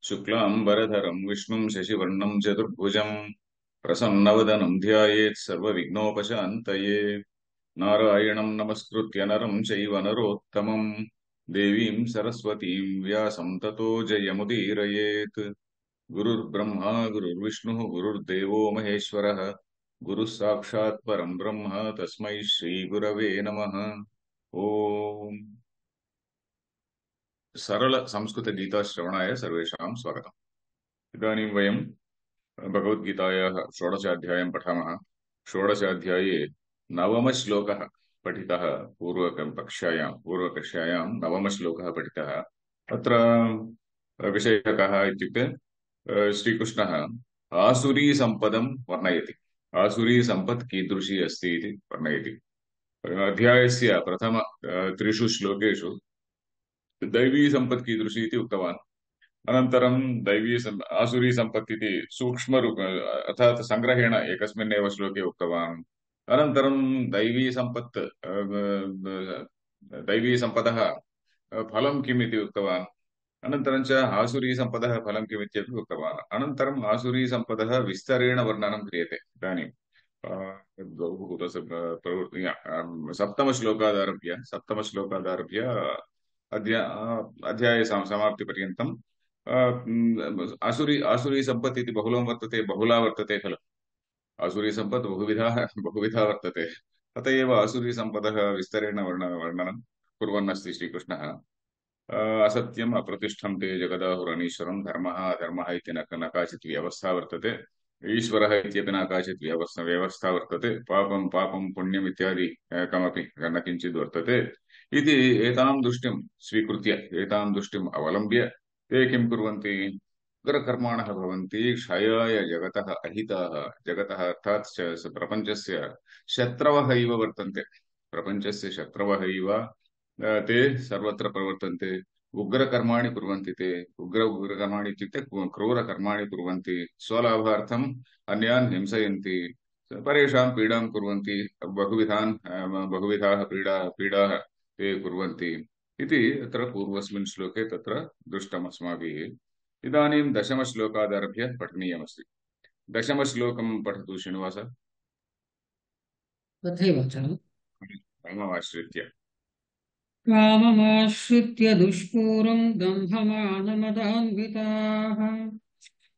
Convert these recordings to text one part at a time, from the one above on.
शुक्लाम्बरधरं विष्णुं शशिवर्णं चतुर्भुजं प्रसन्नवदनं ध्यायेत् सर्वविघ्नोपशान्तये नारायणं नमस्कृत्य नरं चैव नरोत्तमं देवीं सरस्वतीं व्यासं ततो जयमुदीरयेत् गुरुर्ब्रह्मा गुरुर्विष्णुः गुरुर्देवो महेश्वरः गुरुः साक्षात् परं ब्रह्म तस्मै श्रीगुरवे नमः। ओम सरल संस्कृत गीता श्रवणाय सर्वेषां स्वागतम्। इदानीं वयं भगवद्गीतायाः षोडशाध्यायं पठामः। षोडशाध्याये नवमश्लोकः पठितः। पूर्वकक्षायां नवमश्लोकः पठितः। अत्र विषयः कः इत्युक्ते श्रीकृष्णः आसुरीसम्पदं वर्णयति। आसुरीसम्पत् कीदृशी अस्ति इति वर्णयति। अध्यायस्य प्रथम त्रिषु श्लोकेषु दैवी सम्पत् कीदृशी इति उक्तवान्। अनन्तरं आसुरी सम्पत् इति सूक्ष्मरूप अर्थात् सङ्ग्रहेण एकस्मिन्नेव श्लोके उक्तवान्। अनन्तरं दैवी सम्पत् दैवी सम्पदः फलं किम् इति उक्तवान्। अनन्तरं च आसुरी सम्पदः फलं किम् इत्यपि उक्तवान्। अनन्तरम् आसुरी सम्पदः विस्तरेण वर्णनं क्रियते। इदानीं सप्तमश्लोकादारभ्य अध्याय समाप्तिपर्यन्तं आसुरी सम्पत् इति बहुलं वर्तते, बहुला वर्तते खलु। आसुरी सम्पत् बहुविधा वर्तते। अत एव आसुरी सम्पदः विस्तरेण वर्णनं कुर्वन्नस्ति श्रीकृष्णः। असत्यम् अप्रतिष्ठं ते जगदाहुरनीश्वरं धर्मः अधर्मः इति न काचित् व्यवस्था वर्तते। ईश्वरः इत्यपि न काचित् व्यवस्था वर्तते। पापं पापं पुण्यम् इत्यादि कमपि न किञ्चित् वर्तते इति एतां दृष्टिं स्वीकृत्य एतां दृष्टिम् अवलम्ब्य ते किं कुर्वन्ति? उग्रकर्माणः भवन्ति, क्षयाय जगतः अहिताः। जगतः अर्थात् प्रपञ्चस्य शत्रवः इव वर्तन्ते। प्रपञ्चस्य शत्रवः इव ते सर्वत्र प्रवर्तन्ते। उग्रकर्माणि कुर्वन्ति ते। उग्रकर्माणि इत्युक्ते क्रूरकर्माणि कुर्वन्ति। स्वलाभार्थम् अन्यान् हिंसयन्ति, परेषां पीडां कुर्वन्ति। बहुविधाः पीडाः ते कुर्वन्ति इति अत्र पूर्वस्मिन् श्लोके तत्र दृष्टम् अस्माभिः। इदानीं दशमश्लोकादारभ्य पठनीयमस्ति। दशमश्लोकं पठतु श्रीनिवास। तथैव च राममाश्रित्य। काममाश्रित्य दुष्पूरं दम्भमानमदान्विताः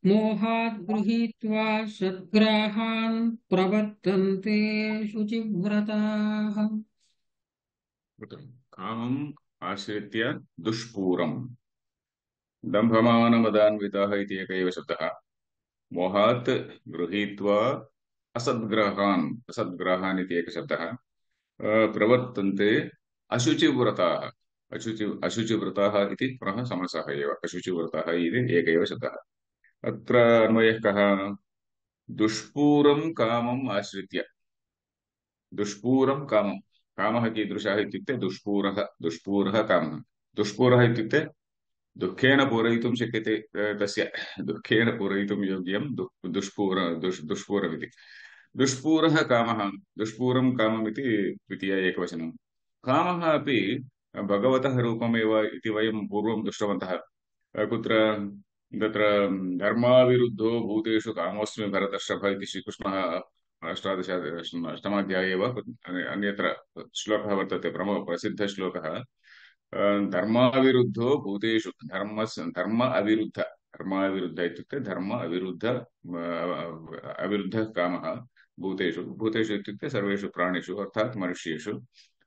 मोहात् गृहीत्वा सद्ग्राहान् प्रवर्तन्ते शुचिव्रताः। कामम् आश्रित्य दुष्पूरम् दम्भमानमदान्विताः इति एक एव शब्दः। मोहात् गृहीत्वा असद्ग्राहान् इति एकः शब्दः। प्रवर्तन्ते अशुचिव्रताः। अशुचिव्रताः इति पुनः समासः एव। अशुचिव्रताः इति एक एव शब्दः। अत्र अन्वयः कः? दुष्पूरं कामम् आश्रित्य। दुष्पूरं कामं। कामः कीदृशः इत्युक्ते दुष्पूरः कामः। दुष्पूरः इत्युक्ते दुःखेन पूरयितुं शक्यते। तस्य दुःखेन पूरयितुं योग्यं दुष्पूरमिति। दुष्पूरः कामः। दुष्पूरं काममिति द्वितीय एकवचनं। कामः अपि भगवतः रूपमेव इति वयं पूर्वं दृष्टवन्तः। कुत्र? तत्र धर्माविरुद्धो भूतेषु कामोऽस्मि भरतर्षभ इति श्रीकृष्णः अष्टादश अष्टमाध्याये एव अन्यत्र श्लोकः वर्तते, प्रसिद्धश्लोकः। धर्माविरुद्धो भूतेषु धर्म अविरुद्ध इत्युक्ते धर्म अविरुद्धः कामः भूतेषु। भूतेषु इत्युक्ते सर्वेषु प्राणिषु अर्थात् मनुष्येषु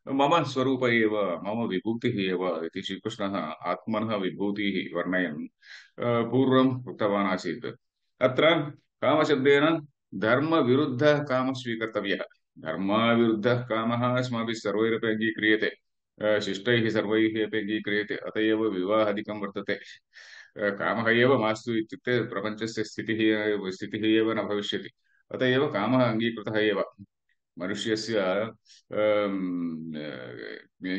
मम स्वरूप एव, मम विभूतिः एव इति श्रीकृष्णः आत्मनः विभूतिः वर्णयन् पूर्वम् उक्तवान् आसीत्। अत्र कामशब्देन धर्मविरुद्धः कामः स्वीकर्तव्यः। धर्माविरुद्धः कामः अस्माभिः सर्वैरपि अङ्गीक्रियते, शिष्टैः सर्वैः अपि अङ्गीक्रियते। अत एव विवाहादिकं वर्तते। कामः एव मास्तु इत्युक्ते प्रपञ्चस्य स्थितिः एव न भविष्यति। अत एव कामः अङ्गीकृतः एव। मनुष्यस्य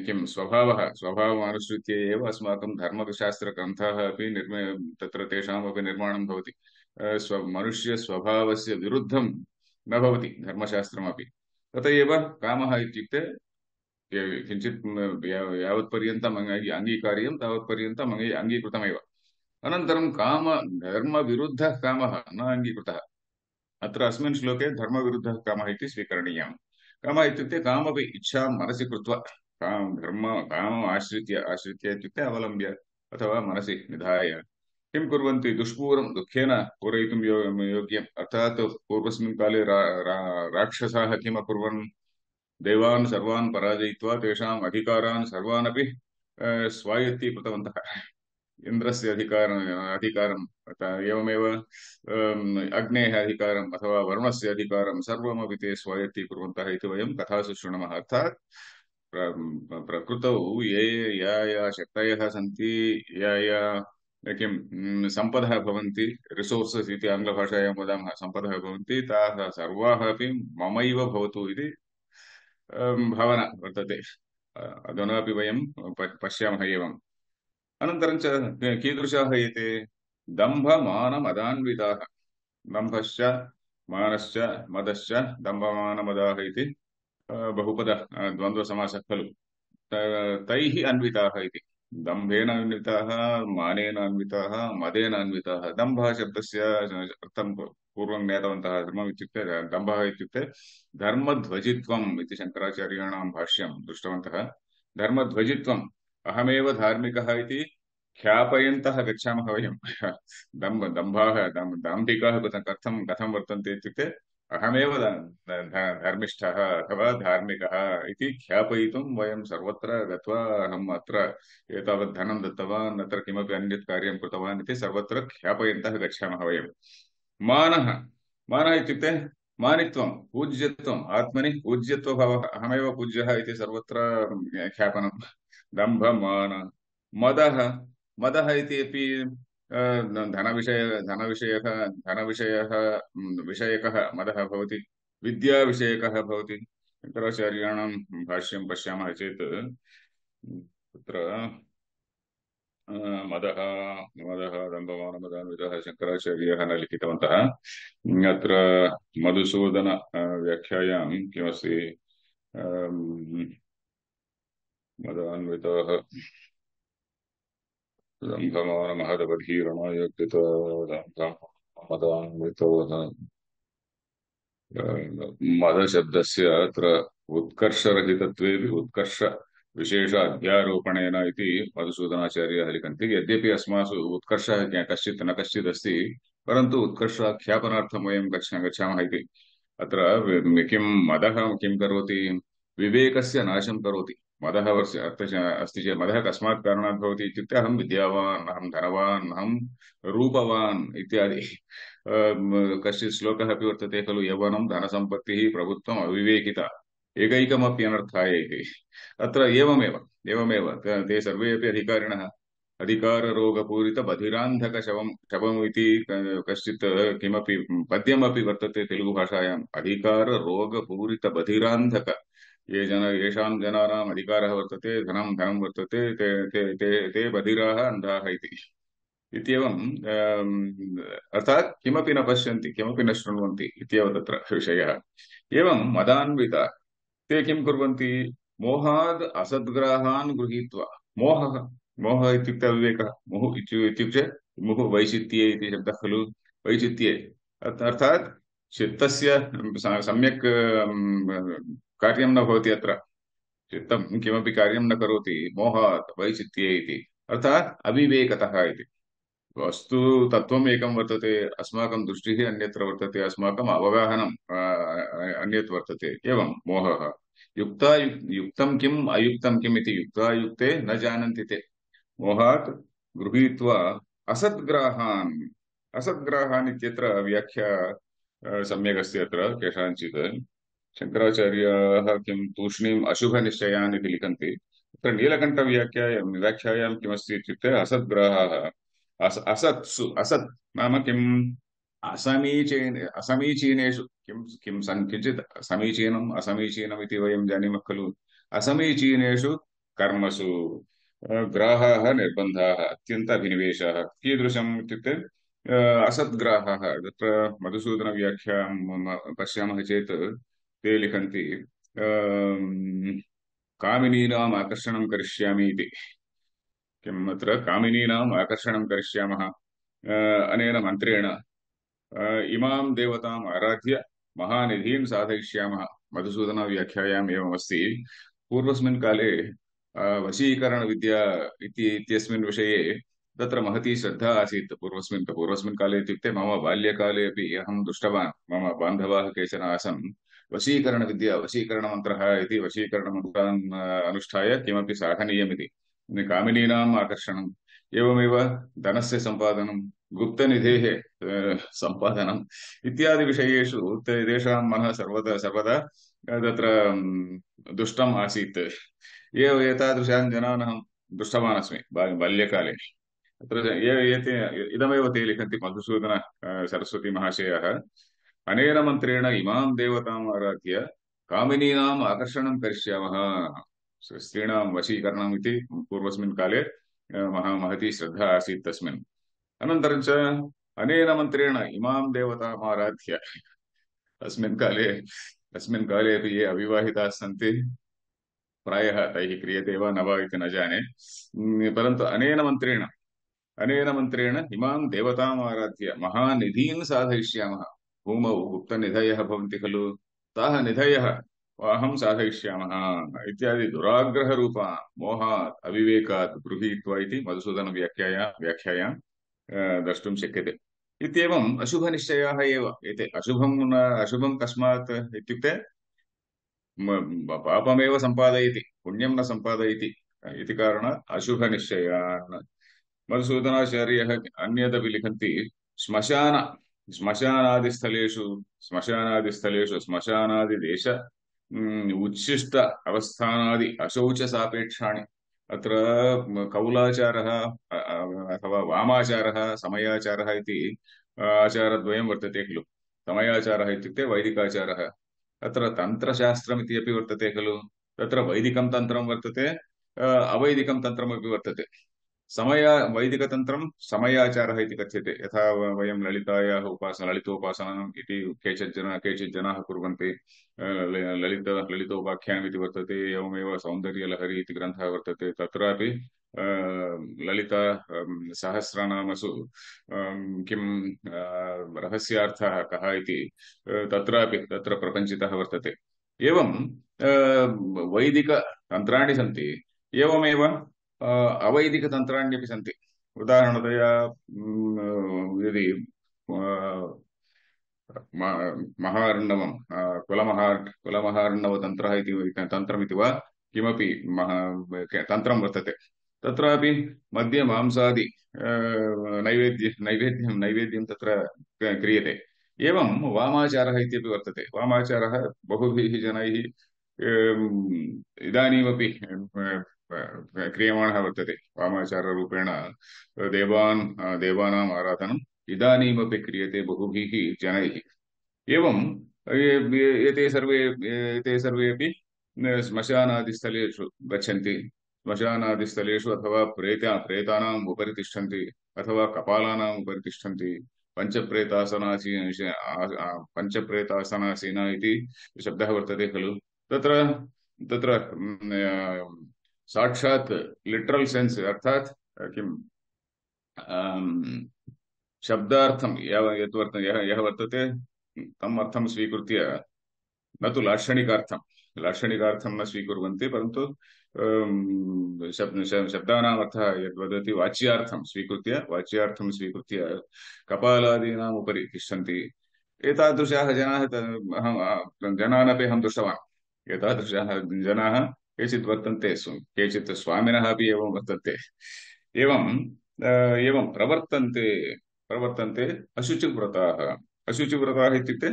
किं स्वभावमनुसृत्य एव अस्माकं धर्मशास्त्रग्रन्थाः अपि तत्र तेषामपि निर्माणं भवति। मनुष्यस्वभावस्य विरुद्धं न भवति धर्मशास्त्रमपि। अत एव कामः इत्युक्ते किञ्चित् यावत्पर्यन्तम् अङ्गीकार्यं तावत्पर्यन्तम् अङ्गीकृतमेव। अनन्तरं धर्मविरुद्धः कामः न अङ्गीकृतः। अत्र अस्मिन् श्लोके धर्मविरुद्धः कामः इति स्वीकरणीयः। कामः इत्युक्ते कामपि इच्छां मनसि कृत्वा कामम् आश्रित्य इत्युक्ते अवलम्ब्य अथवा मनसि निधाय किं कुर्वन्ति, दुष्पूरं दुःखेन पूरयितुं योग्यम्। अर्थात् पूर्वस्मिन् काले राक्षसाः किम् अकुर्वन्, देवान् सर्वान् पराजयित्वा तेषाम् अधिकारान् सर्वान् अपि स्वायत्तीकृतवन्तः। इन्द्रस्य अधिकारम् एवमेव अग्नेः अधिकारम् अथवा वरुणस्य अधिकारं सर्वमपि ते स्वायत्तीकुर्वन्तः इति वयं कथासु शृणुमः। अर्थात् प्रकृतौ या शक्तयः सन्ति, या सम्पदः भवन्ति, रिसोर्सस् इति आङ्ग्लभाषायां वदामः, सम्पदः भवन्ति, ताः सर्वाः अपि ममैव भवतु इति भावना वर्तते। अधुनापि वयं पश्यामः एवम्। अनन्तरं च कीदृशाः एते दम्भमानमदान्विताः। दम्भश्च मानश्च मदश्च दम्भमानमदाः इति बहुपद द्वन्द्वसमासः खलु। तैः अन्विताः इति, दम्भेन अन्विताः, मानेन अन्विताः, मदेन अन्विताः। दम्भः शब्दस्य अर्थं पूर्वं ज्ञातवन्तः। धर्मम् इत्युक्ते दम्भः इत्युक्ते धर्मध्वजित्वम् इति शङ्कराचार्याणां भाष्यं दृष्टवन्तः। धर्मध्वजित्वम्, अहमेव धार्मिकः इति ख्यापयन्तः गच्छामः वयं। दाम्भिकाः कथं वर्तन्ते इत्युक्ते अहमेव धर्मिष्ठः अथवा धार्मिकः इति ख्यापयितुं वयं सर्वत्र गत्वा अहम् अत्र एतावत् धनं दत्तवान्, अत्र किमपि अन्यत् कार्यं कृतवान् इति सर्वत्र ख्यापयन्तः गच्छामः वयं। मानः, मानः इत्युक्ते मानित्वं, पूज्यत्वम्, आत्मनि पूज्यत्वभावः, अहमेव पूज्यः इति सर्वत्र ख्यापनं। दम्भ मान। मदः, मदः इति अपि धनविषयः विषयकः मदः भवति, विद्याविषयकः भवति। शङ्कराचार्याणां भाष्यं पश्यामः चेत् तत्र मदः मदः दम्भमानमदान्वितः शङ्कराचार्याः न लिखितवन्तः। अत्र मधुसूदन व्याख्यायां किमस्ति, मदान्विताः दम्भमानमहदवधीरणायोग्यता मदशब्दस्य अत्र उत्कर्षरहितत्वेपि उत्कर्ष विशेष अध्यारोपणेन इति मधुसूदनाचार्याः लिखन्ति। यद्यपि अस्मासु उत्कर्षः कश्चित् न कश्चित् अस्ति, परन्तु उत्कर्षाख्यापनार्थं वयं गच्छामः इति। अत्र किं मदः किं करोति, विवेकस्य नाशं करोति। मदः अस्ति चेत्, मदः कस्मात् कारणात् भवति इत्युक्ते अहं विद्यावान्, अहं धनवान्, अहं रूपवान् इत्यादि। कश्चित् श्लोकः अपि वर्तते खलु, यौवनं धनसम्पत्तिः प्रभुत्वम् अविवेकिता एकैकमपि अनर्थाय इति। अत्र एवमेव एवमेव ते सर्वे अपि अधिकारिणः। अधिकाररोगपूरितबधिरान्धकशवं शवम् इति कश्चित् किमपि पद्यमपि वर्तते तेलुगुभाषायाम्। अधिकाररोगपूरितबधिरान्धक, येषां जनानाम् अधिकारः वर्तते, धनं वर्तते, ते बधिराः अन्धाः इति। इत्येवं अर्थात् किमपि न पश्यन्ति, किमपि न शृण्वन्ति इत्येव तत्र विषयः। एवं मदान्विता ते किं कुर्वन्ति, मोहाद् असद्ग्राहान् गृहीत्वा। मोहः, मोहः इत्युक्ते अविवेकः। इत्युक्ते वैचित्ये इति शब्दः खलु, वैचित्ये अर्थात् चित्तस्य सम्यक् कार्यं न भवति। अत्र चित्तं किमपि कार्यं न करोति, मोहात् वैचित्ये इति अर्थात् अविवेकतः इति। वस्तु तत्त्वम् एकं वर्तते, अस्माकं दृष्टिः अन्यत्र वर्तते, अस्माकम् अवगाहनम् अन्यत् वर्तते। एवं मोहः। युक्तं किम् अयुक्तं किम् इति युक्तायुक्ते न जानन्ति ते। मोहात् गृहीत्वा असद्ग्राहान्। असद्ग्राहान् इत्यत्र व्याख्या सम्यगस्ति। अत्र केषाञ्चित् शङ्कराचार्याः किं तूष्णीम् अशुभनिश्चयान् इति लिखन्ति। तत्र नीलकण्ठव्याख्यायां किमस्ति इत्युक्ते असद्ग्राहाः, असत्सु, असत् नाम किम्, असमीचीनेषु किञ्चित् समीचीनम् असमीचीनम् इति वयं जानीमः खलु। असमीचीनेषु कर्मसु ग्राहाः निर्बन्धाः अत्यन्त अभिनिवेशाः। कीदृशम् इत्युक्ते असद्ग्राहाः। तत्र मधुसूदनव्याख्यां पश्यामः चेत् ते लिखन्ति कामिनीनाम् आकर्षणं करिष्यामि इति। किम् अत्र कामिनीनाम् आकर्षणं करिष्यामः अनेन मन्त्रेण इमां देवताम् आराध्य महानिधिं साधयिष्यामः। मधुसूदनव्याख्यायाम् एवमस्ति। पूर्वस्मिन् काले वशीकरणविद्या इत्यस्मिन् विषये तत्र महती श्रद्धा आसीत्। पूर्वस्मिन् काले इत्युक्ते मम बाल्यकाले अपि अहं दृष्टवान्। मम बान्धवाः केचन आसन्। वशीकरणविद्या, वशीकरणमन्त्रः इति वशीकरणमन्त्रान् अनुष्ठाय किमपि साधनीयमिति। कामिनीनाम् आकर्षणम्, एवमेव धनस्य सम्पादनं, गुप्तनिधेः सम्पादनम् इत्यादि विषयेषु तेषां मनः सर्वदा सर्वदा तत्र दुष्टम् आसीत्। एतादृशान् जनान् अहं दृष्टवान् अस्मि बाल्यकाले। तत्र एते इदमेव ते लिखन्ति मधुसूदन सरस्वती महाशयः। अनेन मन्त्रेण इमां देवताम् आराध्य कामिनीनाम् आकर्षणं करिष्यामः। स्त्रीणां वशीकरणम् इति पूर्वस्मिन् काले महती श्रद्धा आसीत् तस्मिन्। अनन्तरं च अनेन मन्त्रेण इमां देवताम् आराध्य, अस्मिन् काले अपि ये अविवाहिताः सन्ति, प्रायः तैः क्रियते वा न वा इति न जाने। परन्तु अनेन मन्त्रेण इमां देवताम् आराध्य महानिधीन् साधयिष्यामः। भूमौ गुप्तनिधयः भवन्ति खलु, ताः निधयः अहं साधयिष्यामः इत्यादि दुराग्रहरूपा मोहात् अविवेकात् गृहीत्वा इति व्याख्यायां द्रष्टुं शक्यते। इत्येवम् अशुभनिश्चयाः एव एते। अशुभं कस्मात् इत्युक्ते पापमेव सम्पादयति, पुण्यं न सम्पादयति इति कारणात् अशुभनिश्चयान्। मधुसूदनाचार्यः अन्यदपि लिखन्ति। श्मशान श्मशानादिस्थलेषु श्मशानादिस्थलेषु श्मशानादिदेश उच्छिष्ट अवस्थानादि अशौचसापेक्षाणि। अत्र कौलाचारः अथवा वामाचारः समयाचारः इति आचारद्वयं वर्तते खलु। समयाचारः इत्युक्ते वैदिकाचारः। अत्र तन्त्रशास्त्रमिति अपि वर्तते खलु। तत्र वैदिकं तन्त्रं वर्तते, अवैदिकं तन्त्रमपि वर्तते। वैदिकतन्त्रं समयाचारः इति कथ्यते। यथा वयं ललितोपासनम् इति केचित् जनाः कुर्वन्ति। ललितोपाख्यानम् इति वर्तते। एवमेव सौन्दर्यलहरी इति ग्रन्थः वर्तते। तत्रापि ललिता सहस्रनामसु किं रहस्यार्थः कः इति तत्र प्रपञ्चितः वर्तते। एवं वैदिकतन्त्राणि सन्ति, एवमेव अवैदिकतन्त्राण्यपि सन्ति। उदाहरणतया यदि महार्णवं कुलमहार्णवतन्त्रः इति तन्त्रमिति वा किमपि तन्त्रं वर्तते। तत्रापि मध्ये मांसादि नैवेद्यं तत्र क्रियते। एवं वामाचारः इत्यपि वर्तते। वामाचारः बहुभिः जनैः इदानीमपि क्रियमाणः वर्तते। वामाचाररूपेण देवानाम् आराधनम् इदानीमपि क्रियते बहुभिः जनैः। एवं एते सर्वेपि श्मशानादिस्थलेषु गच्छन्ति। श्मशानादिस्थलेषु अथवा प्रेतानाम् उपरि तिष्ठन्ति, अथवा कपालानाम् उपरि तिष्ठन्ति। पञ्चप्रेतासनासीन इति शब्दः वर्तते खलु। तत्र तत्र साक्षात् लिटरल सेन्स् अर्थात् किं शब्दार्थं यः वर्तते तम् अर्थं स्वीकृत्य, न तु लाक्षणिकार्थं न स्वीकुर्वन्ति, परन्तु शब्दानाम् अर्थः यद्वदति वाच्यार्थं स्वीकृत्य कपालादीनाम् उपरि तिष्ठन्ति। एतादृशाः जनाः जनानपि अहं दृष्टवान्। एतादृशाः जनाः केचित् वर्तन्ते, केचित् स्वामिनः अपि एवं वर्तन्ते। एवं प्रवर्तन्ते अशुचिव्रताः इत्युक्ते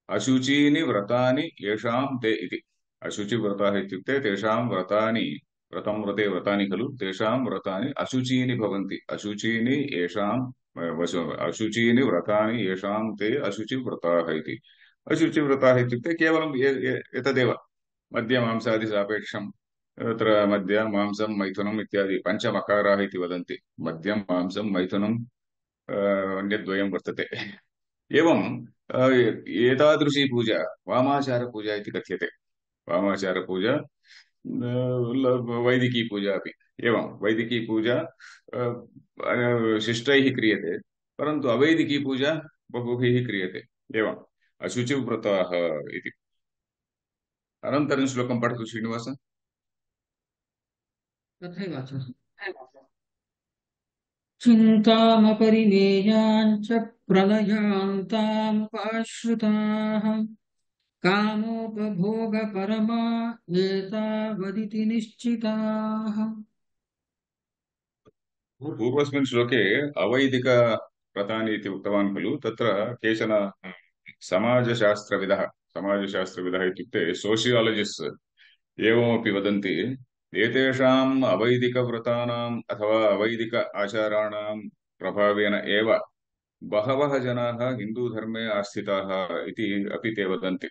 अशुचीनि व्रतानि येषां ते इति। अशुचिव्रताः इत्युक्ते तेषां व्रतानि, व्रते व्रतानि खलु, तेषां व्रतानि अशुचीनि भवन्ति। अशुचीनि व्रतानि येषां ते अशुचिव्रताः इति। अशुचिव्रताः इत्युक्ते केवलं एतदेव, मद्यमांसादिसापेक्षं। तत्र मद्य मांसं मैथुनम् इत्यादि पञ्चमकाराः इति वदन्ति। मद्यं मांसं मैथुनम् अन्यद्वयं वर्तते। एवं एतादृशी पूजा वामाचारपूजा इति कथ्यते। वामाचारपूजा वैदिकी पूजा अपि। एवं वैदिकी पूजा शिष्टैः क्रियते, परन्तु अवैदिकी पूजा बहुभिः क्रियते। एवम् अशुचिव्रताः इति। अनन्तरं श्लोकं पठतु श्रीनिवास। तथैव च चिन्तामपरिमेयाञ्च प्रलयान्तामुपाश्रिताः कामोपभोगपरमा एतावदिति निश्चिताः। पूर्वस्मिन् श्लोके अवैदिकव्रतानि इति उक्तवान् खलु, तत्र केचन समाजशास्त्रविदः समाजशास्त्रविदः इत्युक्ते सोशियालजिस्ट् एवमपि वदन्ति, एतेषाम् अवैदिकव्रतानाम् अथवा अवैदिक आचाराणां प्रभावेन एव बहवः जनाः हिन्दूधर्मे आस्थिताः इति अपि ते वदन्ति।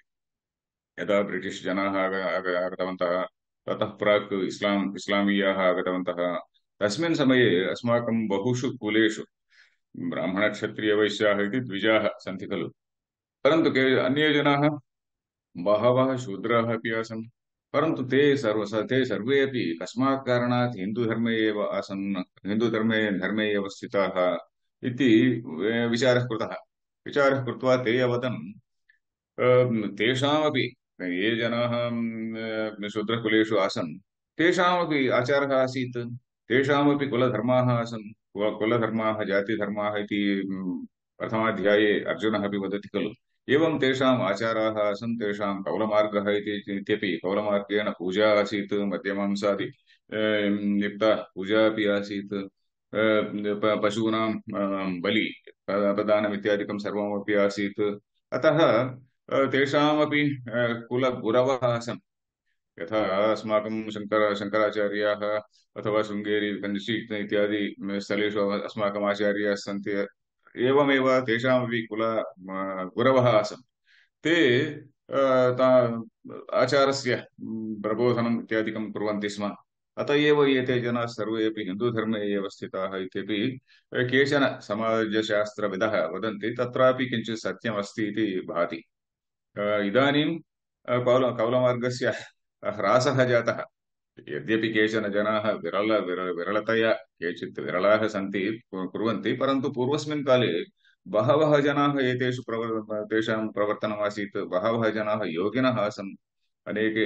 यदा ब्रिटिश् जनाः आगतवन्तः, ततः प्राक् इस्लामीयाः आगतवन्तः, तस्मिन् समये अस्माकं बहुषु कुलेषु ब्राह्मणक्षत्रियवैश्याः इति द्विजाः सन्ति खलु, परन्तु अन्ये जनाः बहवः शूद्राः अपि आसन्। परन्तु ते सर्वे अपि कस्मात् कारणात् हिन्दूधर्मे एव आसन्, हिन्दूधर्मे एव स्थिताः इति विचारः कृतः। विचारः कृत्वा ते अवदन्, तेषामपि ये जनाः शूद्रकुलेषु आसन्, तेषामपि आचारः आसीत्, तेषामपि कुलधर्माः आसन्। कुलधर्माः जातिधर्माः इति प्रथमाध्याये अर्जुनः अपि वदति खलु। एवं तेषाम् आचाराः आसन्, तेषां कौलमार्गः इत्यपि, कौलमार्गेण पूजा आसीत्, मद्यमांसादि युक्ता पूजा अपि आसीत्, पशूनां बलि प्रदानम् इत्यादिकं सर्वमपि आसीत्। अतः तेषामपि कुलगुरवः आसन्। यथा अस्माकं शङ्कराचार्याः अथवा शृङ्गेरी कञ्ची इत्यादि स्थलेषु अस्माकम् आचार्याः सन्ति, एवमेव तेषामपि गुरवः आसन्। ते आचारस्य प्रबोधनम् इत्यादिकं कुर्वन्ति स्म। अत एव एते जनाः सर्वे अपि हिन्दूधर्मे एव स्थिताः इत्यपि केचन समाजशास्त्रविदः वदन्ति। तत्रापि किञ्चित् सत्यमस्ति इति भाति। इदानीं कौलमार्गस्य ह्रासः जातः। यद्यपि केचन जनाः विरलतया केचित् विरलाः सन्ति, कुर्वन्ति, परन्तु पूर्वस्मिन् काले बहवः जनाः तेषां प्रवर्तनम् आसीत्। बहवः जनाः योगिनः आसन्। अनेके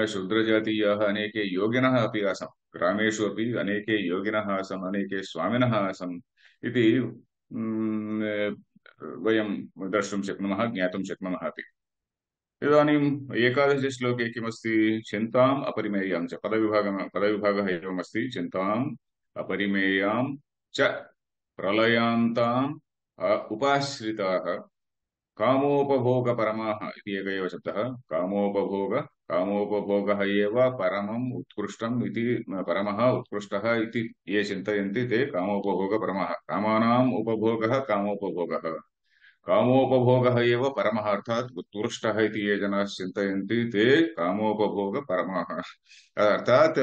शूद्रजातीयाः अनेके योगिनः अपि आसन्। ग्रामेषु अपि अनेके योगिनः आसन्, अनेके स्वामिनः आसन् इति वयं द्रष्टुं शक्नुमः, ज्ञातुं शक्नुमः अपि। इदानीम् एकादशे श्लोके किमस्ति? चिन्ताम् अपरिमेयां च। पदविभागः एवमस्ति: चिन्ताम् अपरिमेयां च प्रलयान्ताम् उपाश्रिताः कामोपभोगपरमाः इति एक एव शब्दः। कामोपभोगः एव परमम् उत्कृष्टम् इति, परमः उत्कृष्टः इति ये चिन्तयन्ति ते कामोपभोगपरमाः। कामानाम् उपभोगः कामोपभोगः, कामोपभोगः एव परमः अर्थात् उत्कृष्टः इति ये जनाः चिन्तयन्ति ते कामोपभोगपरमाः। अर्थात्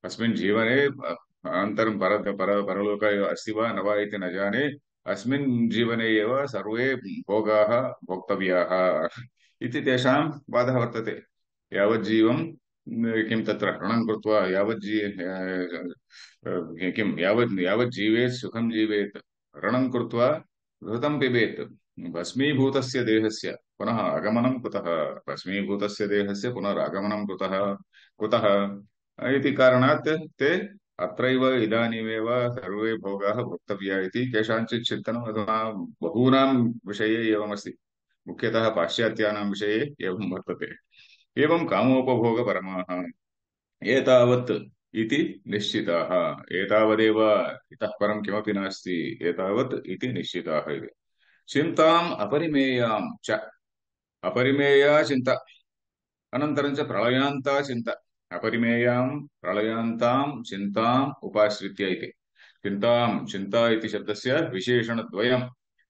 अस्मिन् जीवने अनन्तरं परलोक अस्ति वा न वा इति न जाने, अस्मिन् जीवने एव सर्वे भोगाः भोक्तव्याः इति तेषां वादः वर्तते। यावज्जीवं किं तत्र ऋणं कृत्वा यावज्जीवेत् सुखं जीवेत्, ऋणं कृत्वा घृतं पिबेत्, भस्मीभूतस्य देहस्य पुनः आगमनं कुतः, भस्मीभूतस्य देहस्य पुनरागमनं कुतः कुतः इति कारणात् ते अत्रैव इदानीमेव सर्वे भोगाः भोक्तव्या इति केषाञ्चित् चिन्तनम् अधुना बहूनां विषये एवमस्ति। मुख्यतः पाश्चात्यानां विषये एवं वर्तते। एवं कामोपभोगपरमाः एतावत् इति निश्चिताः। एतावदेव, इतः परं किमपि नास्ति, एतावत् इति निश्चिताः इति। चिन्ताम् अपरिमेयां च, अपरिमेया चिन्ता, अनन्तरं च प्रलयान्ता चिन्ता। अपरिमेयां प्रलयान्तां चिन्ताम् उपाश्रित्य इति। चिन्ता इति शब्दस्य विशेषणद्वयम्।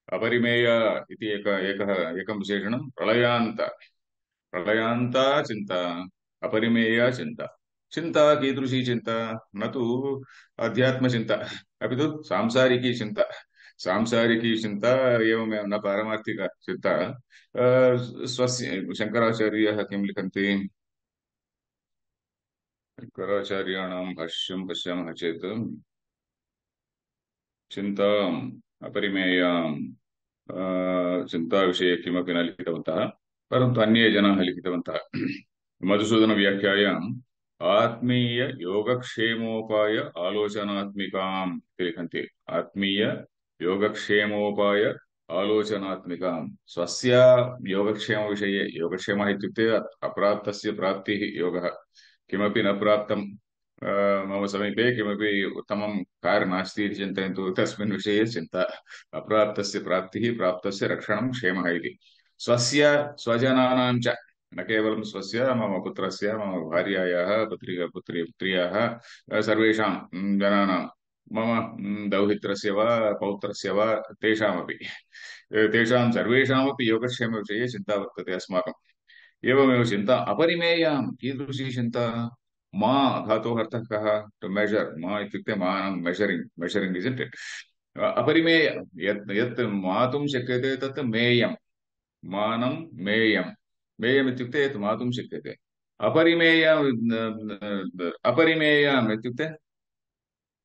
अपरिमेय इति एकं विशेषणं, प्रलयान्ता चिन्ता, अपरिमेया चिन्ता। चिन्ता कीदृशी चिन्ता? न तु अध्यात्मचिन्ता, अपि तु सांसारिकी चिन्ता। सांसारिकी चिन्ता एवमेव, न पारमार्थिकचिन्ता। स्वस्य शङ्कराचार्याः किं लिखन्ति? शङ्कराचार्याणां भाष्यं पश्यामः चेत् चिन्ताम् अपरिमेयाम् चिन्ताविषये किमपि न लिखितवन्तः, परन्तु अन्ये जनाः लिखितवन्तः। मधुसूदनव्याख्यायाम् आत्मीययोगक्षेमोपाय आलोचनात्मिकाम् इति लिखन्ति। आत्मीययोगक्षेमोपाय आलोचनात्मिकाम्। स्वस्य योगक्षेमविषये, योगक्षेमः इत्युक्ते अप्राप्तस्य प्राप्तिः योगः। किमपि न प्राप्तं, मम समीपे किमपि उत्तमं कार् नास्ति इति चिन्तयन्तु, तस्मिन् विषये चिन्ता। अप्राप्तस्य प्राप्तिः, प्राप्तस्य रक्षणं क्षेमः इति। स्वस्य स्वजनानां च, न केवलं स्वस्य, मम पुत्रस्य, मम भार्यायाः, पुत्र्याः, सर्वेषां जनानां, मम दौहित्रस्य वा पौत्रस्य वा, तेषामपि, तेषां सर्वेषामपि योगक्षेमविषये चिन्ता वर्तते अस्माकम्। एवमेव चिन्ता अपरिमेयां। कीदृशी चिन्ता? मा धातोः अर्थः कः? To measure. मा इत्युक्ते मानं, मेजरिङ्ग्, मेजरिङ्ग् इस् इट्। अपरिमेय, यत् यत् मातुं शक्यते तत् मेयम्। मानं मेयम्। मेयम् इत्युक्ते यत् मातुं शक्यते। अपरिमेय, अपरिमेयम् इत्युक्ते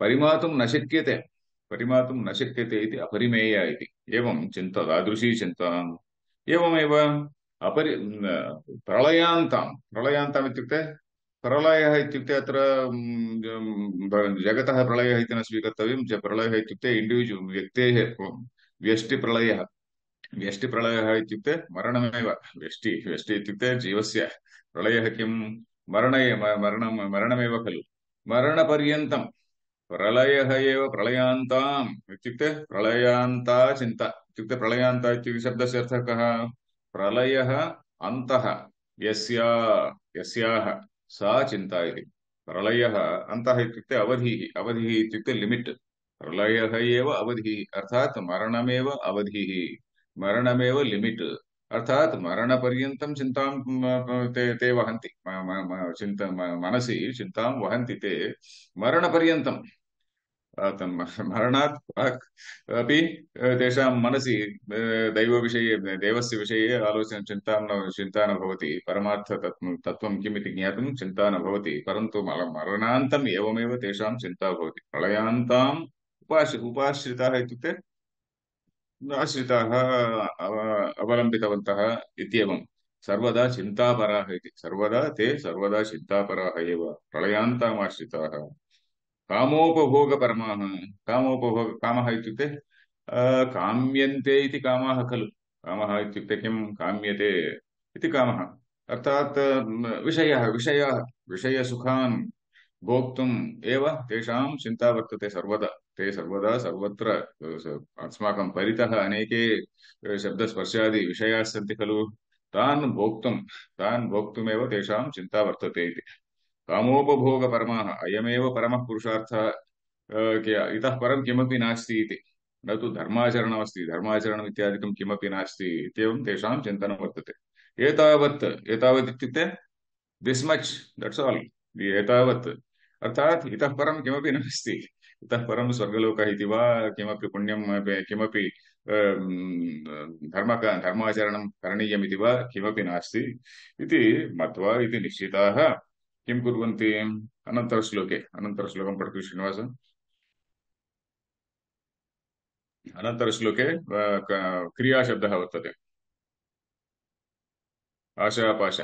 परिमातुं न शक्यते। परिमातुं न शक्यते इति अपरिमेय इति। एवं चिन्ता, तादृशी चिन्ता। एवमेव प्रलयान्तां। प्रलयान्तम् इत्युक्ते, प्रलयः इत्युक्ते अत्र जगतः प्रलयः इति न स्वीकर्तव्यं। प्रलयः इत्युक्ते इण्डिविजुवल्, व्यक्तेः व्यष्टिप्रलयः। व्यष्टिप्रलयः इत्युक्ते मरणमेव। व्यष्टि व्यष्टि इत्युक्ते जीवस्य। प्रलयः किं? मरणमेव खलु। मरणपर्यन्तं प्रलयः एव। प्रलयान्ताम् इत्युक्ते प्रलयान्ता चिन्ता इत्युक्ते, प्रलयान्ता इत्युक्ते शब्दस्य अर्थः कः? प्रलयः अन्तः यस्या, यस्याः, सा चिन्ता इति। प्रलयः अन्तः इत्युक्ते अवधिः। अवधिः इत्युक्ते लिमिट्। प्रलयः एव अवधिः, अर्थात् मरणमेव अवधिः, मरणमेव लिमिट्। अर्थात् मरणपर्यन्तं चिन्तां ते वहन्ति। मनसि चिन्तां वहन्ति ते मरणपर्यन्तं। मरणात् प्राक् अपि तेषां मनसि दैवविषये, देवस्य विषये आलोचना, चिन्ता न भवति। परमार्थ तत्त्वं किम् इति ज्ञातुं चिन्ता न भवति। परन्तु मरणान्तम् एवमेव तेषां चिन्ता भवति। प्रलयान्ताम् उपाश्रिताः इत्युक्ते आश्रिताः, अवलम्बितवन्तः इत्येवं। सर्वदा चिन्तापराः इति। सर्वदा ते सर्वदा चिन्तापराः एव, प्रलयान्ताम् आश्रिताः। कामोपभोगपरमाः। कामः इत्युक्ते काम्यन्ते इति कामाः खलु। कामः इत्युक्ते किं? काम्यते इति कामः। अर्थात् विषयाः, विषयसुखान् भोक्तुम् एव तेषां चिन्ता वर्तते सर्वदा। ते सर्वदा सर्वत्र अस्माकं परितः अनेके शब्दस्पर्शादि विषयाः सन्ति खलु। तान् भोक्तुमेव तेषां चिन्ता वर्तते इति। कामोपभोगपरमाः, अयमेव परमः पुरुषार्थः, इतः परं किमपि नास्ति इति। न तु धर्माचरणमस्ति, धर्माचरणम् इत्यादिकं किमपि नास्ति इत्येवं तेषां चिन्तनं वर्तते। एतावत् इत्युक्ते दिस् मच्, दट्स् आल्। एतावत् अर्थात् इतः परं किमपि नास्ति। इतः परं स्वर्गलोकः इति वा, किमपि पुण्यं, किमपि धर्माचरणं करणीयमिति वा किमपि नास्ति इति मत्वा इति निश्चिताः किं कुर्वन्ति? अनन्तरश्लोकं पठतु श्रीनिवास। अनन्तरश्लोके क्रियाशब्दः वर्तते। आशापाश।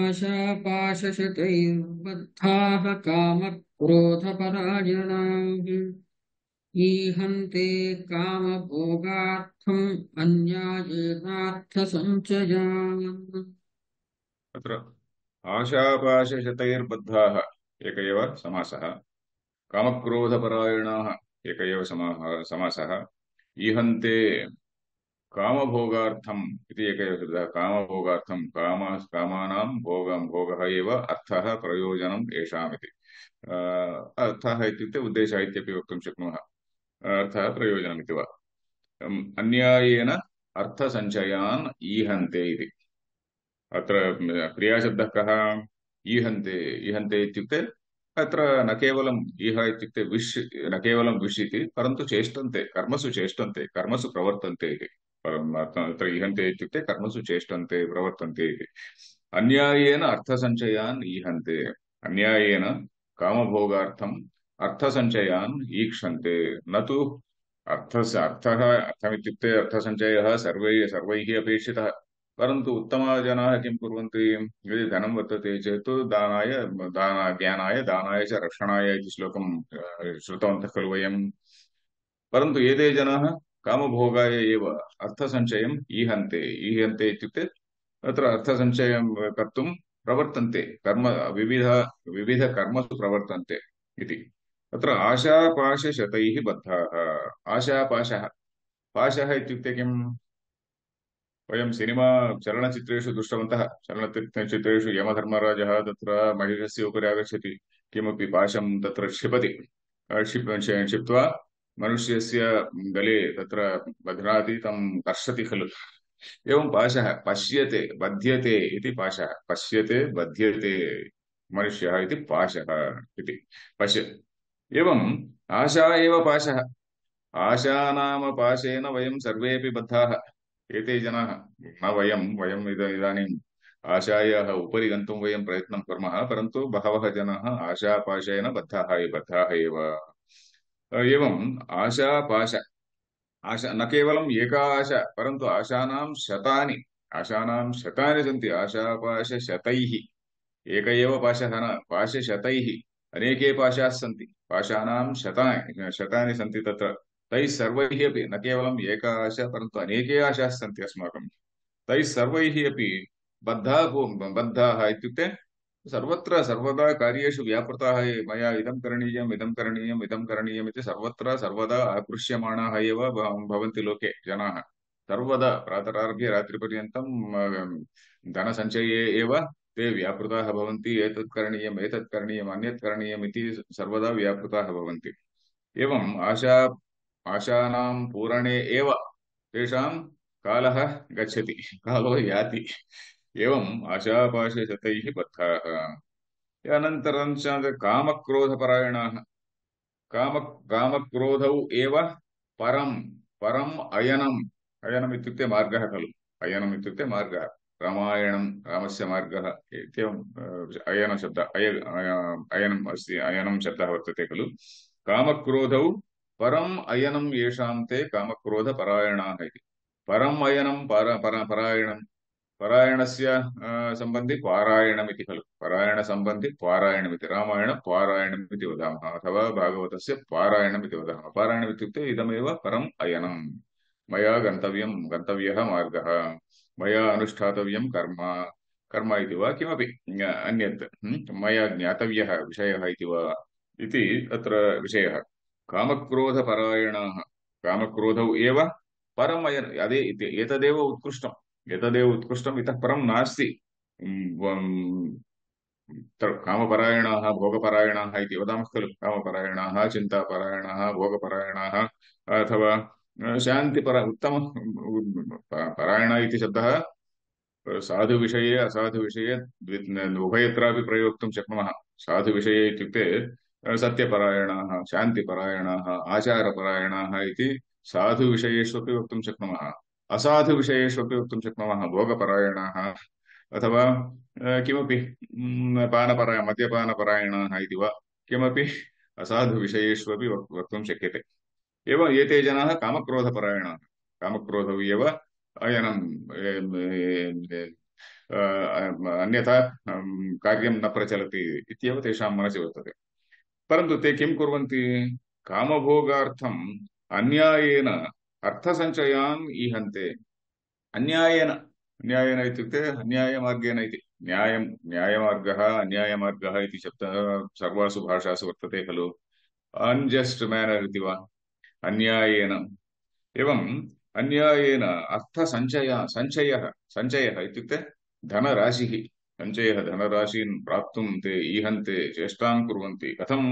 आशापाशशतैर्बद्धाः कामक्रोधपरायणाः ईहन्ते कामभोगार्थम् अन्यायेनार्थसञ्चयान्। अत्र आशापाशशतैर्बद्धाः एक एव समासः। कामक्रोधपरायणाः एक एव समासः। ईहन्ते कामभोगार्थम् इति एक एव शब्दः। कामभोगार्थं, कामानां भोगः एव अर्थः, प्रयोजनम् येषाम् इति। अर्थः इत्युक्ते उद्देशः इत्यपि वक्तुं शक्नुमः। अर्थः प्रयोजनमिति वा। अन्यायेन अर्थसञ्चयान् ईहन्ते इति। अत्र क्रियाशब्दः कः? ईहन्ते। ईहन्ते इत्युक्ते अत्र न केवलम् ईह इत्युक्ते विश्, न केवलं विश् इति, परन्तु चेष्टन्ते, कर्मसु चेष्टन्ते, कर्मसु प्रवर्तन्ते इति। अत्र ईहन्ते इत्युक्ते कर्मसु चेष्टन्ते, प्रवर्तन्ते इति। अन्यायेन अर्थसञ्चयान् ईहन्ते अन्यायेन कामभोगार्थम् अर्थसञ्चयान् ईक्षन्ते न तु अर्थमित्युक्ते अर्थसञ्चयः सर्वैः अपेक्षितः परन्तु उत्तमाः किं कुर्वन्ति यदि धनं वर्तते चेत् ज्ञानाय दानाय च रक्षणाय इति श्लोकं श्रुतवन्तः खलु वयं परन्तु एते जनाः कामभोगाय एव अर्थसञ्चयम् ईहन्ते ईहन्ते इत्युक्ते तत्र अर्थसञ्चयं कर्तुं प्रवर्तन्ते विविधकर्मसु प्रवर्तन्ते इति तत्र आशापाशशतैः बद्धाः आशापाशः पाशः इत्युक्ते किम् वयं सिनिमा चलनचित्रेषु दृष्टवन्तः चलनचित्रेषु यमधर्मराजः तत्र महिषस्य उपरि आगच्छति किमपि पाशं तत्र क्षिपति क्षिप्त्वा मनुष्यस्य गले तत्र बध्नाति तं कर्षति खलु एवं पाशः पश्यते बध्यते इति पाशः पश्यते बध्यते मनुष्यः इति पाशः इति पश्य एवम् आशा एव पाशः आशा नाम पाशेन वयं सर्वेपि बद्धाः एते जनाः न वयम् इदानीम् आशायाः उपरि गन्तुं वयं प्रयत्नं कुर्मः परन्तु बहवः जनाः आशापाशेन बद्धाः एव एवम् आशापाश आशा न केवलम् एका आशा परन्तु आशानां शतानि सन्ति आशापाशशतैः एक एव पाशः न पाशशतैः अनेके पाशाः सन्ति पाशानां शतानि सन्ति तत्र तैः सर्वैः अपि न केवलम् एका आशा परन्तु अनेके आशाः सन्ति अस्माकं तैः सर्वैः अपि बद्धाः इत्युक्ते सर्वत्र सर्वदा कार्येषु व्यापृताः मया इदं करणीयम् इति सर्वत्र सर्वदा आकृष्यमाणाः एव भवन्ति लोके जनाः सर्वदा प्रातरारभ्य रात्रिपर्यन्तं धनसञ्चये एव ते व्यापृताः भवन्ति एतत् करणीयम् अन्यत् करणीयम् इति सर्वदा व्यापृताः भवन्ति एवम् आशानां पूरणे एव तेषां कालः गच्छति कालो याति एवम् आशापाशशतैः बद्धाः अनन्तरं च कामक्रोधपरायणाः कामक्रोधौ एव परं परम् अयनम् इत्युक्ते मार्गः खलु अयनम् इत्युक्ते मार्गः रामस्य मार्गः इत्येवम् अयनम् अस्ति अयनं शब्दः वर्तते खलु कामक्रोधौ परम् अयनम् येषां ते कामक्रोधपरायणाः इति परम् अयनं परायणं परायणस्य सम्बन्धि पारायणमिति खलु परायणसम्बन्धि पारायणमिति रामायणपारायणम् इति वदामः अथवा भागवतस्य पारायणम् इति वदामः पारायणम् इत्युक्ते इदमेव परम् अयनम् मया गन्तव्यः मार्गः मया अनुष्ठातव्यं कर्म इति वा किमपि अन्यत् मया ज्ञातव्यः विषयः इति वा इति अत्र विषयः कामक्रोधपरायणाः कामक्रोधौ एव परम् एतदेव उत्कृष्टम् इतः परं नास्ति कामपरायणाः भोगपरायणाः इति वदामः खलु कामपरायणाः चिन्तापरायणाः भोगपरायणाः अथवा उत्तम परायण इति शब्दः साधुविषये असाधुविषये उभयत्रापि प्रयोक्तुं शक्नुमः साधुविषये इत्युक्ते सत्यपरायणाः शान्तिपरायणाः आचारपरायणाः इति साधुविषयेष्वपि वक्तुं शक्नुमः असाधुविषयेष्वपि वक्तुं शक्नुमः भोगपरायणाः अथवा किमपि मद्यपानपरायणाः इति वा किमपि असाधुविषयेष्वपि वक्तुं शक्यते एवम् एते जनाः कामक्रोधपरायणाः कामक्रोधौ एव अयनम् अन्यथा कार्यं न प्रचलति इत्येव तेषां मनसि वर्तते परन्तु ते किं कुर्वन्ति कामभोगार्थम् अन्यायेन अर्थसञ्चयान् ईहन्ते अन्यायेन इत्युक्ते अन्यायमार्गेण इति न्यायमार्गः अन्यायमार्गः इति शब्दः सर्वासु भाषासु वर्तते खलु अनजस्ट मैनर इति वा अन्यायेन एवम् अन्यायेन सञ्चयः इत्युक्ते धनराशिः सञ्चयः धनराशीन् प्राप्तुं ते ईहन्ते चेष्टां कुर्वन्ति कथम्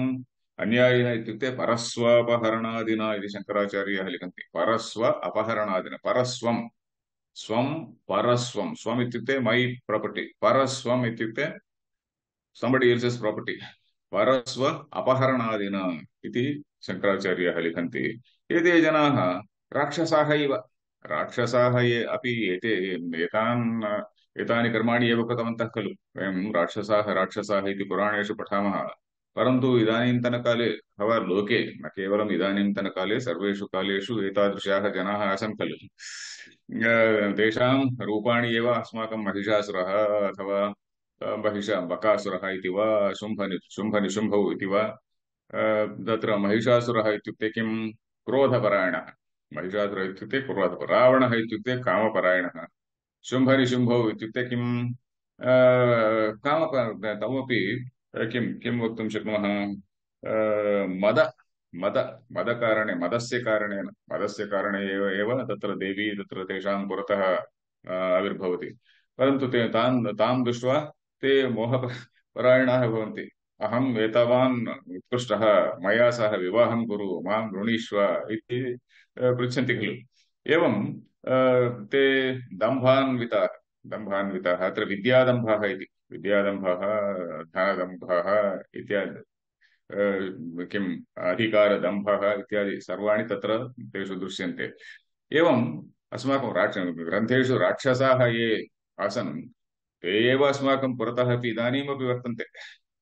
अन्यायेन इत्युक्ते परस्वापहरणादिना इति शङ्कराचार्याः लिखन्ति परस्व अपहरणादिना स्वम् इत्युक्ते मै प्रापर्टी परस्वम् इत्युक्ते somebody else's property परस्व अपहरणादिना इति शङ्कराचार्याः लिखन्ति एते जनाः राक्षसाः इव राक्षसाः अपि एतान् एतानि कर्माणि एव कृतवन्तः खलु। वयं राक्षसाः राक्षसाः इति पुराणेषु पठामः। परन्तु इदानीन्तनकाले अथवा लोके, न केवलम् इदानीन्तनकाले, सर्वेषु कालेषु एतादृशाः जनाः आसन् खलु। तेषां रूपाणि एव अस्माकं महिषासुरः अथवा बकासुरः इति वा शुम्भनिशुम्भौ इति वा। तत्र महिषासुरः इत्युक्ते किं? क्रोधपरायणः। महिषासुरः इत्युक्ते क्रोधपरायणः। रावणः इत्युक्ते कामपरायणः। शुम्भनिशुम्भौ इत्युक्ते किं? कामप तमपि किं किं वक्तुं शक्नुमः? मद मद मदकारणे, मदस्य कारणे एव तत्र देवी तत्र तेषां पुरतः आविर्भवति। परन्तु तां दृष्ट्वा ते मोहपरायणाः भवन्ति। अहम् एतावान् उत्कृष्टः, मया सह विवाहं कुरु, मां वृणीष्व इति पृच्छन्ति खलु। एवं ते दम्भान्विताः दम्भान्विताः। अत्र विद्यादम्भः इति, विद्यादम्भः, धनदम्भः इत्यादि, किम् अधिकारदम्भः इत्यादि सर्वाणि तत्र तेषु दृश्यन्ते। एवम् अस्माकं ग्रन्थेषु राक्षसाः ये आसन् ते एव अस्माकं पुरतः अपि इदानीमपि वर्तन्ते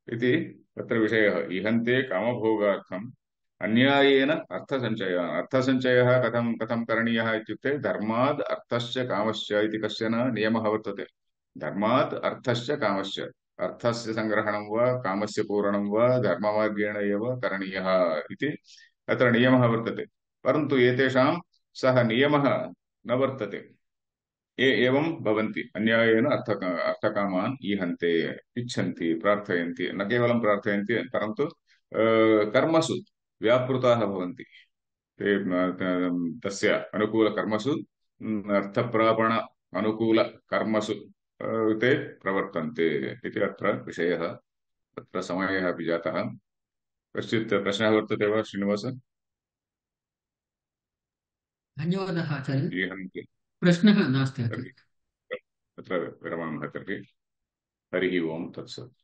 इति तत्र विषयः। इहन्ते कामभोगार्थम् अन्यायेन अर्थसञ्चयः कथं कथं करणीयः इत्युक्ते धर्माद् अर्थश्च कामश्च इति कश्चन नियमः वर्तते। धर्मात् अर्थश्च कामश्च, अर्थस्य सङ्ग्रहणं वा कामस्य पूरणं वा धर्ममार्गेण एव करणीयः इति अत्र नियमः वर्तते। परन्तु एतेषां सः नियमः न वर्तते। ये एवं भवन्ति, अन्यायेन अर्थकामान् ईहन्ते, इच्छन्ति, प्रार्थयन्ति। न केवलं प्रार्थयन्ति, परन्तु कर्मसु व्यापृताः भवन्ति। ते तस्य अनुकूलकर्मसु, अर्थप्रापण अनुकूलकर्मसु ते प्रवर्तन्ते इति अत्र विषयः। तत्र समयः अपि जातः। कश्चित् प्रश्नः वर्तते वा श्रीनिवास? धन्यवादः आचार्य। ईहन्ति। प्रश्नः नास्ति तर्हि आचार्य। तत्र विरमामः तर्हि। हरिः ओम् तत्सत्।